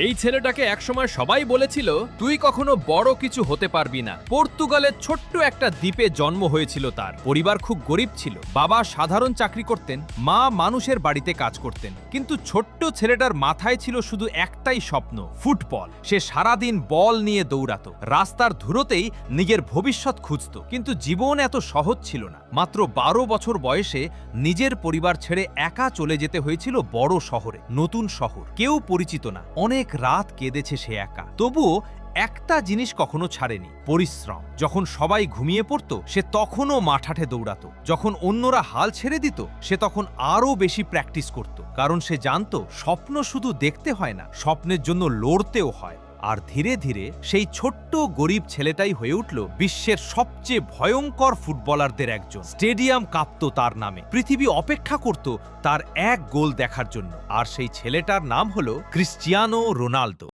এই ছেলেটাকে একসময় সবাই বলেছিল তুই কখনো বড় কিছু হতে পারবি না। পর্তুগালের ছোট্ট একটা দ্বীপে জন্ম হয়েছিল তার। পরিবার খুব গরিব ছিল, বাবা সাধারণ চাকরি করতেন, মা মানুষের বাড়িতে কাজ করতেন। কিন্তু ছোট্ট ছেলেটার মাথায় ছিল শুধু একটাই স্বপ্ন, ফুটবল। সে সারাদিন বল নিয়ে দৌড়াতো, রাস্তার ধুলোতেই নিজের ভবিষ্যৎ খুঁজত। কিন্তু জীবন এত সহজ ছিল না। মাত্র 12 বছর বয়সে নিজের পরিবার ছেড়ে একা চলে যেতে হয়েছিল বড় শহরে, নতুন শহর, কেউ পরিচিত না। অনেক রাত কেঁদেছে সে একা, তবুও একটা জিনিস কখনো ছাড়েনি, পরিশ্রম। যখন সবাই ঘুমিয়ে পড়ত সে তখনও মাঠে দৌড়াতো, যখন অন্যরা হাল ছেড়ে দিত সে তখন আরও বেশি প্র্যাকটিস করত। কারণ সে জানতো স্বপ্ন শুধু দেখতে হয় না, স্বপ্নের জন্য লড়তেও হয়। আর ধীরে ধীরে সেই ছোট্ট গরিব ছেলেটাই হয়ে উঠল বিশ্বের সবচেয়ে ভয়ঙ্কর ফুটবলারদের একজন। স্টেডিয়াম কাঁপত তার নামে, পৃথিবী অপেক্ষা করত তার এক গোল দেখার জন্য। আর সেই ছেলেটার নাম হলো ক্রিশ্চিয়ানো রোনালদো।